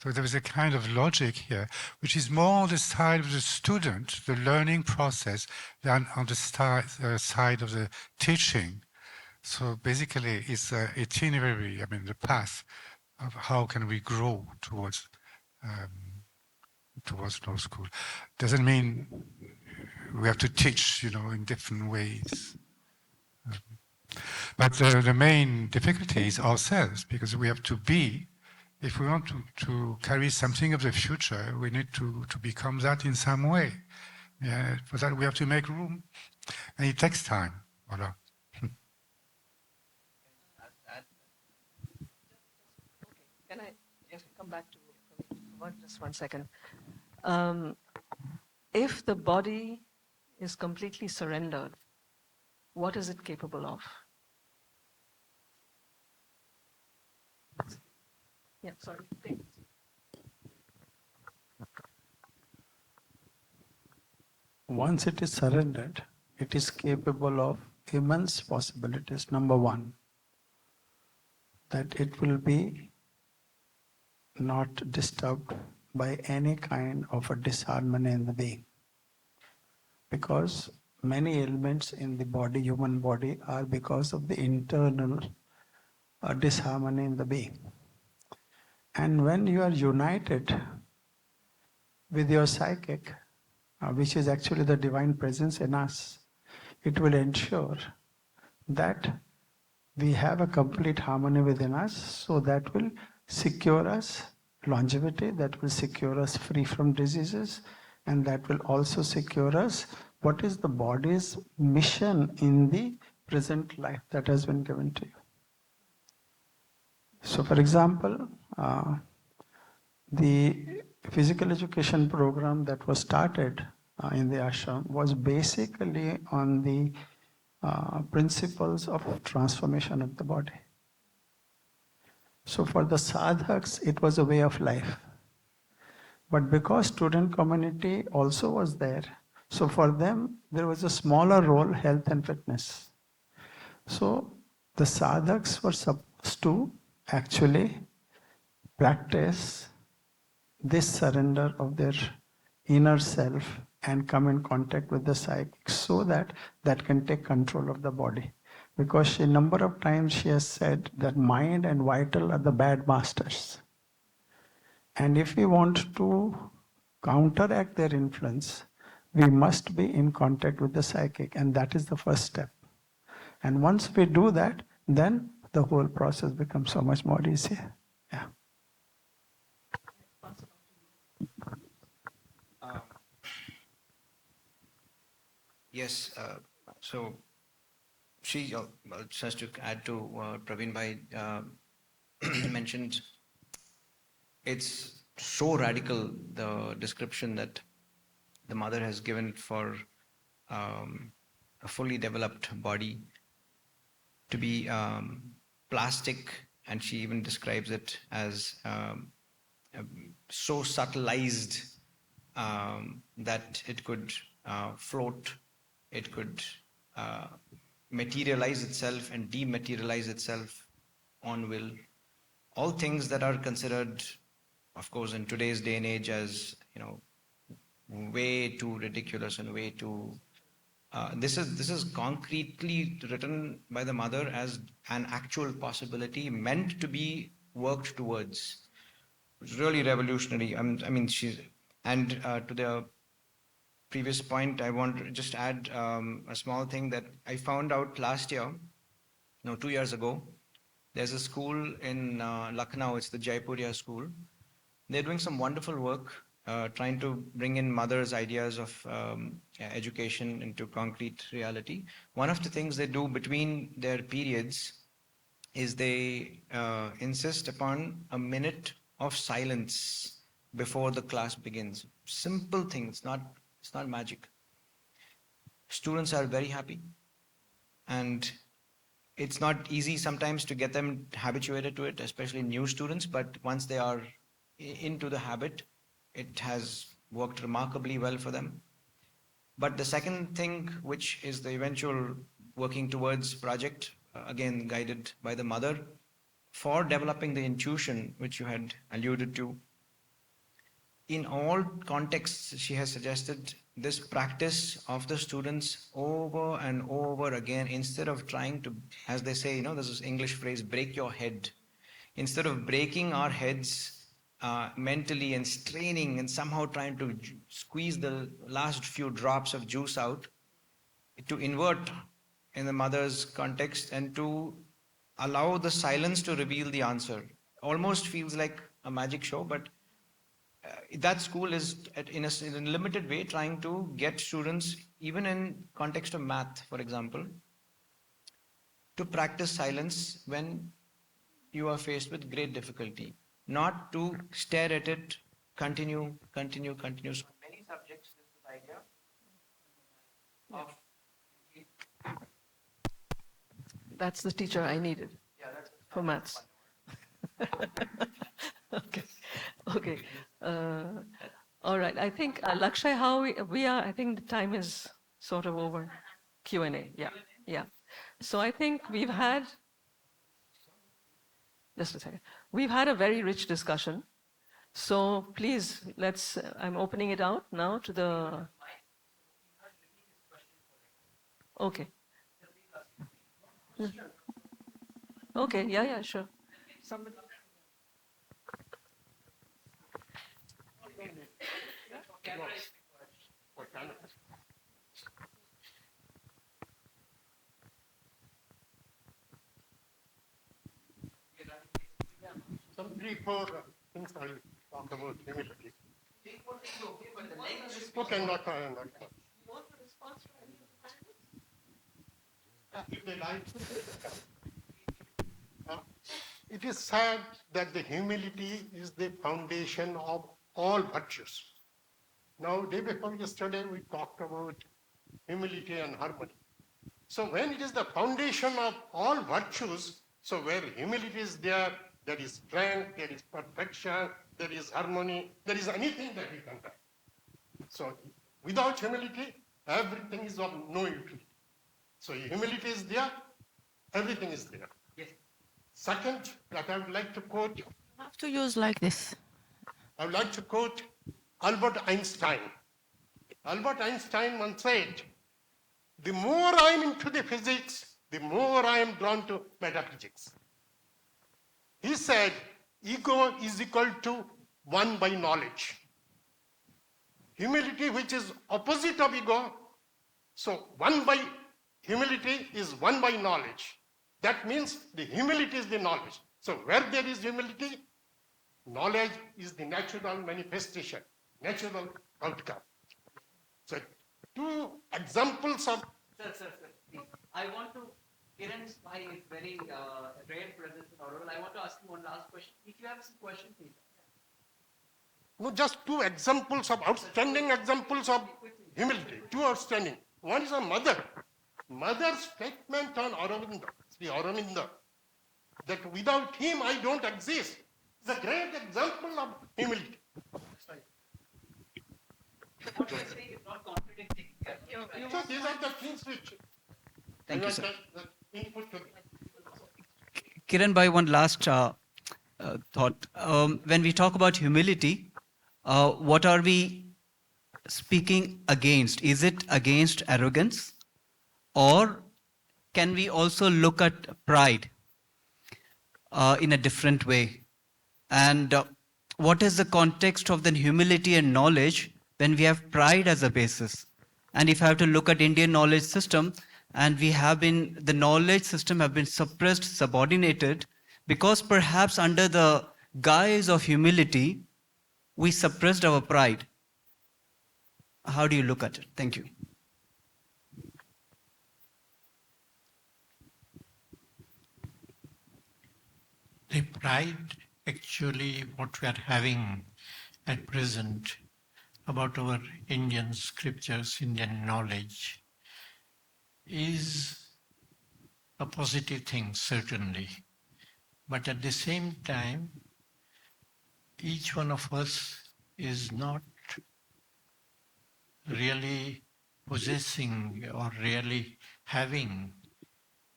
So there is a kind of logic here, which is more on the side of the student, the learning process, than on the side of the teaching. So basically, it's an itinerary, the path of how can we grow towards no school. Doesn't mean we have to teach, in different ways. But the main difficulty is ourselves, because we have to be. If we want to carry something of the future, we need to become that in some way. Yeah, for that, we have to make room, and it takes time. Voilà. Can I come back to just 1 second? If the body is completely surrendered, what is it capable of? Yeah, sorry. Once it is surrendered, it is capable of immense possibilities. Number 1, that it will be not disturbed by any kind of a disharmony in the being. Because many ailments in the body, human body, are because of the internal disharmony in the being. And when you are united with your psychic, which is actually the divine presence in us, it will ensure that we have a complete harmony within us, so that will secure us longevity, that will secure us free from diseases, and that will also secure us what is the body's mission in the present life that has been given to you. So for example, the physical education program that was started in the ashram was basically on the principles of transformation of the body. So for the sadhaks, it was a way of life. But because student community also was there, so for them, there was a smaller role, health and fitness. So the sadhaks were supposed to actually practice this surrender of their inner self and come in contact with the psychic so that that can take control of the body. Because a number of times she has said that mind and vital are the bad masters. And if we want to counteract their influence, we must be in contact with the psychic, and that is the first step. And once we do that, then the whole process becomes so much more easier. Yeah. Yes, so she, just to add to Praveen Bhai mentioned, it's so radical, the description that the mother has given for a fully developed body to be plastic, and she even describes it as so subtilized that it could float, it could uh, materialize itself and dematerialize itself on will. All things that are considered, of course, in today's day and age as, way too ridiculous and way too. This is concretely written by the mother as an actual possibility meant to be worked towards. It's really revolutionary. I mean, she's, and to the previous point, I want to just add a small thing that I found out last year, no, 2 years ago. There's a school in Lucknow. It's the Jaipuria school. They're doing some wonderful work, trying to bring in mothers' ideas of education into concrete reality. One of the things they do between their periods is they insist upon a minute of silence before the class begins. Simple things, it's not magic. Students are very happy, and it's not easy sometimes to get them habituated to it, especially new students, but once they are into the habit, it has worked remarkably well for them. But the second thing, which is the eventual working towards project, again guided by the mother, for developing the intuition, which you had alluded to, in all contexts, she has suggested this practice of the students over and over again, instead of trying to, as they say, there's this English phrase, break your head. Instead of breaking our heads mentally and straining and somehow trying to squeeze the last few drops of juice out, to invert in the mother's context and to allow the silence to reveal the answer. Almost feels like a magic show, but that school is in a limited way trying to get students, even in context of math, for example, to practice silence when you are faced with great difficulty, not to stare at it, continue. So many subjects, this idea of That's the teacher I needed for maths. Okay. Okay. All right. I think, Lakshay, how we are, I think the time is sort of over. Q&A. Yeah. Yeah. So I think we've had, just a second. We've had a very rich discussion. So please, I'm opening it out now to the, okay. Okay, yeah, sure. Somebody. Some 3-4 things I'll talk about humility. Okay, not. If they like. It is said that the humility is the foundation of all virtues. Now, day before yesterday, we talked about humility and harmony. So when it is the foundation of all virtues, so where humility is there is strength, there is perfection, there is harmony, there is anything that we can do. So without humility, everything is of no utility. So humility is there, everything is there. Yes. Second, that I would like to quote. You have to use like this. I would like to quote Albert Einstein. Albert Einstein once said, the more I am into the physics, the more I am drawn to metaphysics. He said, ego is equal to one by knowledge. Humility, which is opposite of ego, so one by humility is one by knowledge. That means the humility is the knowledge. So where there is humility, knowledge is the natural manifestation, natural outcome. So two examples of... Sir, please. I want to, Kiran's bhai is very rare presence in our world. I want to ask him one last question. If you have some question, please. No, just two examples of outstanding examples of humility. Two outstanding. One is a mother. Mother's statement on Aurobindo, Sri Aurobindo, that without him I don't exist, is a great example of humility. What you are saying is not contradicting. So these are the things which... Thank you, sir. Input to Kiran bhai, one last thought. When we talk about humility, what are we speaking against? Is it against arrogance? Or can we also look at pride in a different way? And what is the context of the humility and knowledge when we have pride as a basis? And if I have to look at Indian knowledge system, and the knowledge system have been suppressed, subordinated, because perhaps under the guise of humility, we suppressed our pride. How do you look at it? Thank you. The pride, actually, what we are having at present about our Indian scriptures, Indian knowledge, is a positive thing, certainly. But at the same time, each one of us is not really possessing or really having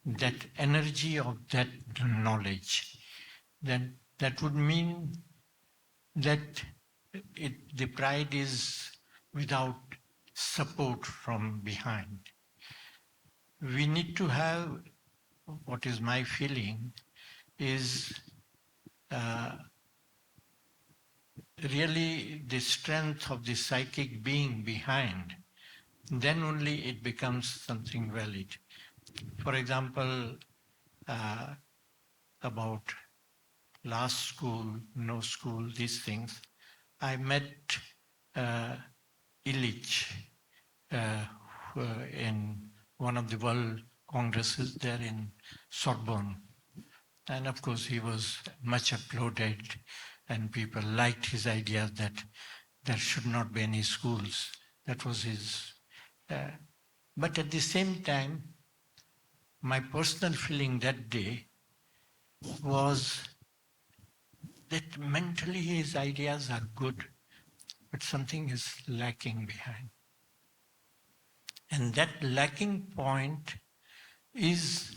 that energy of that knowledge. Then that would mean that the pride is without support from behind. We need to have, what is my feeling, is really the strength of the psychic being behind. Then only it becomes something valid. For example, about last school, no school, these things, I met Illich in one of the world congresses there in Sorbonne. And of course, he was much applauded, and people liked his idea that there should not be any schools. That was his. But at the same time, my personal feeling that day was that mentally his ideas are good, but something is lacking behind. And that lacking point is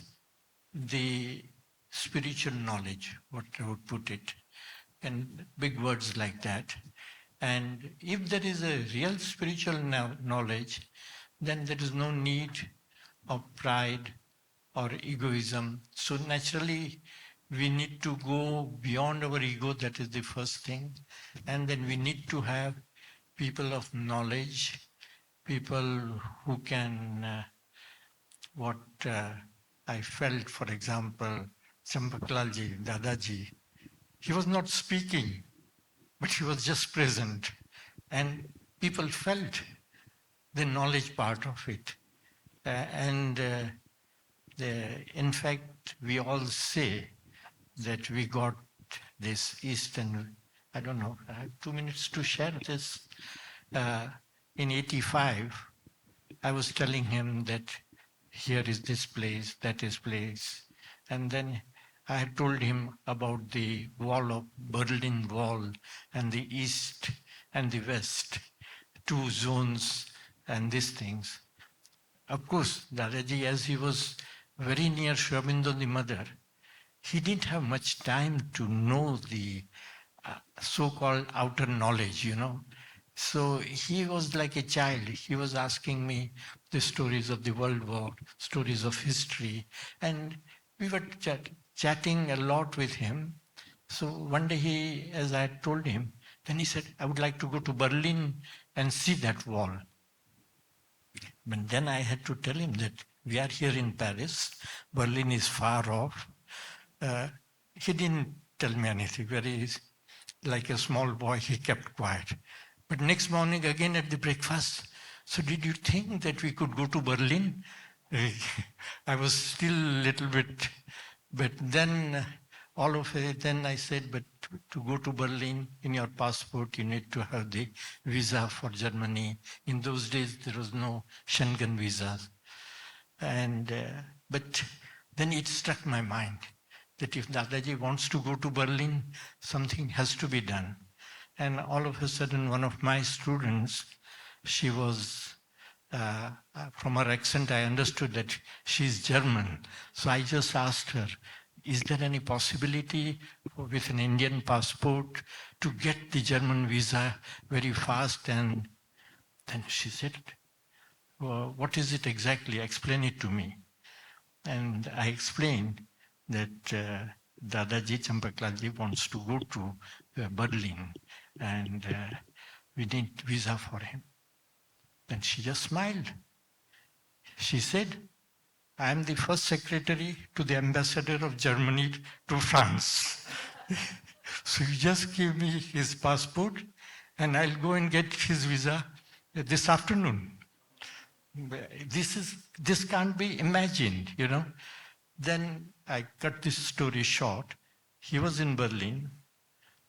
the spiritual knowledge, what I would put it, and big words like that. And if there is a real spiritual knowledge, then there is no need of pride or egoism. So naturally, we need to go beyond our ego, that is the first thing. And then we need to have people of knowledge, people who can, what I felt, for example, Champaklalji, Dadaji, he was not speaking, but he was just present. And people felt the knowledge part of it. In fact, we all say that we got this Eastern, I don't know, I have 2 minutes to share this. In 85, I was telling him that here is this place, that is place. And then I had told him about the wall of Berlin Wall and the East and the West, two zones and these things. Of course, Dadaji, as he was very near Shrabindo, the mother, he didn't have much time to know the so-called outer knowledge, you know. So he was like a child. He was asking me the stories of the World War, stories of history, and we were chatting a lot with him. So one day he, as I had told him, then he said, I would like to go to Berlin and see that wall. But then I had to tell him that we are here in Paris, Berlin is far off. He didn't tell me anything. Very like a small boy, he kept quiet. But next morning, again at the breakfast, so did you think that we could go to Berlin? I was still a little bit, but then all of it, then I said, but to go to Berlin, in your passport, you need to have the visa for Germany. In those days, there was no Schengen visas. And, but then it struck my mind that if Dadaji wants to go to Berlin, something has to be done. And all of a sudden, one of my students, she was, from her accent, I understood that she's German. So I just asked her, is there any possibility with an Indian passport to get the German visa very fast? And then she said, well, what is it exactly? Explain it to me. And I explained that Dadaji Champaklaji wants to go to Berlin and we need visa for him. Then she just smiled. She said, I am the first secretary to the ambassador of Germany to France. So you just give me his passport and I'll go and get his visa this afternoon. This can't be imagined, you know. Then I cut this story short. He was in Berlin,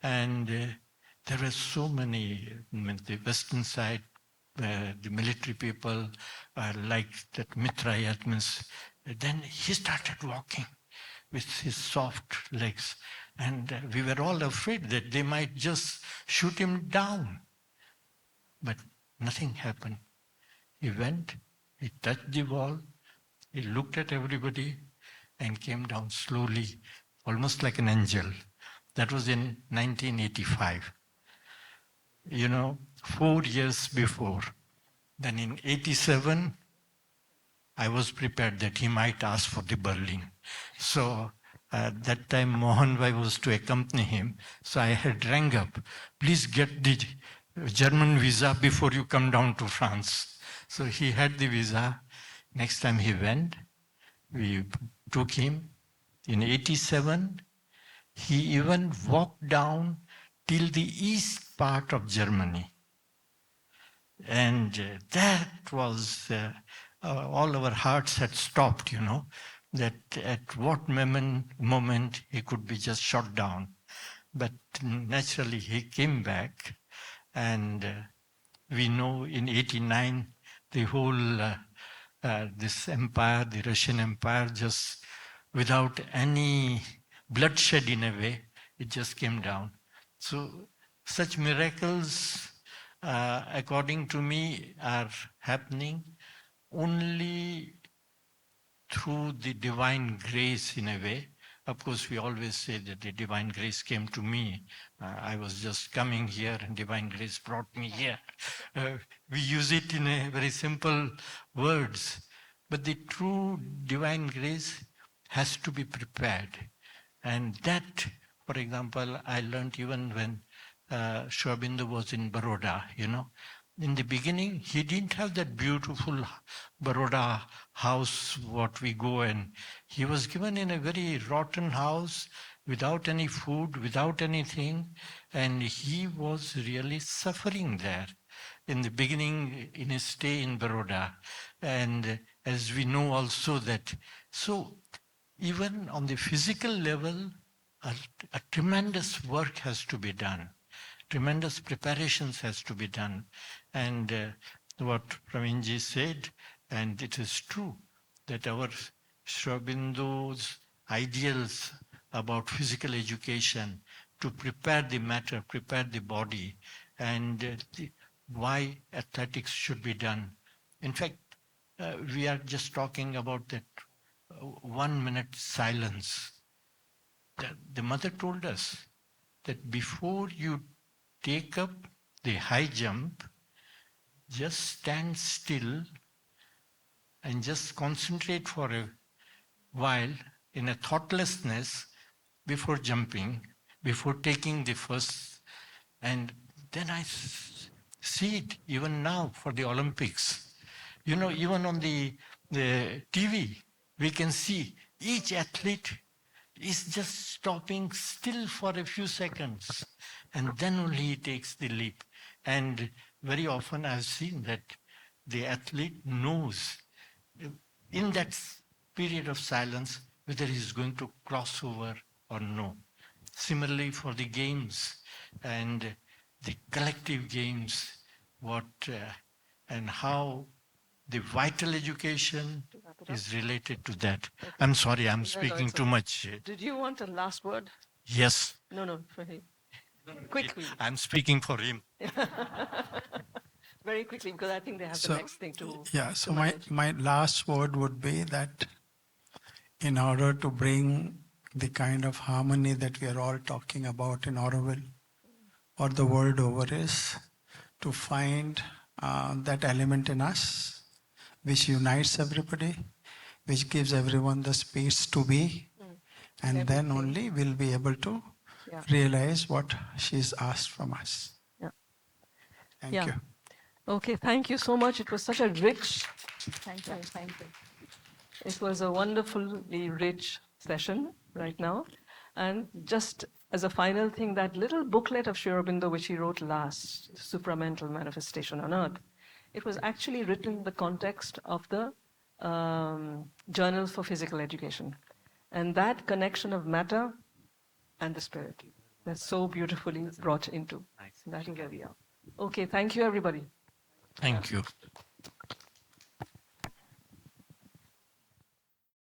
and there were so many, the Western side, the military people, like that Mitrayat means. Then he started walking with his soft legs, and we were all afraid that they might just shoot him down. But nothing happened. He went, he touched the wall, he looked at everybody and came down slowly, almost like an angel. That was in 1985. You know, 4 years before. Then in 87, I was prepared that he might ask for the Berlin. So at that time, Mohan Bhai was to accompany him. So I had rang up, please get the German visa before you come down to France. So he had the visa. Next time he went, we took him. In 87, he even walked down till the east part of Germany. And that was, all our hearts had stopped, you know, that at what moment he could be just shot down. But naturally he came back, and we know in 89, the whole, this empire, the Russian Empire, just without any bloodshed in a way, it just came down. So such miracles, according to me, are happening only through the divine grace in a way. Of course, we always say that the divine grace came to me. I was just coming here and divine grace brought me here. We use it in a very simple words. But the true divine grace has to be prepared. And that, for example, I learned even when Sri Aurobindo was in Baroda, you know. In the beginning, he didn't have that beautiful Baroda house, what we go and he was given in a very rotten house without any food, without anything, and he was really suffering there in the beginning in his stay in Baroda. And as we know also that, so even on the physical level, a tremendous work has to be done. Tremendous preparations has to be done. And what Praveenji said, and it is true, that our Sri Aurobindo's ideals about physical education to prepare the matter, prepare the body, and why athletics should be done. In fact, we are just talking about that 1 minute silence. The mother told us, that before you take up the high jump, just stand still and just concentrate for a while in a thoughtlessness before jumping, before taking the first. And then I see it even now for the Olympics. You know, even on the TV, we can see each athlete is just stopping still for a few seconds, and then only he takes the leap. And very often I've seen that the athlete knows in that period of silence whether he's going to cross over or no. Similarly for the games and the collective games, what and how the vital education is related to that. I'm sorry, I'm speaking too much. Did you want a last word? Yes, No, for him. Quickly. I'm speaking for him. Very quickly, because I think they have So, the next thing to. Yeah, so to manage. my last word would be that in order to bring the kind of harmony that we are all talking about in Auroville or the world over is to find that element in us which unites everybody, which gives everyone the space to be, and then only we'll be able to Yeah. realize what she's asked from us. Yeah. Thank Yeah. you. Okay, thank you so much. It was such a rich. Thank you. It was a wonderfully rich session right now. And just as a final thing, that little booklet of Sri Aurobindo, which he wrote last, Supramental Manifestation on Earth, it was actually written in the context of the Journal for Physical Education. And that connection of matter and the spirit, that's so beautifully brought into. That is where we are. Okay, thank you, everybody. Thank you.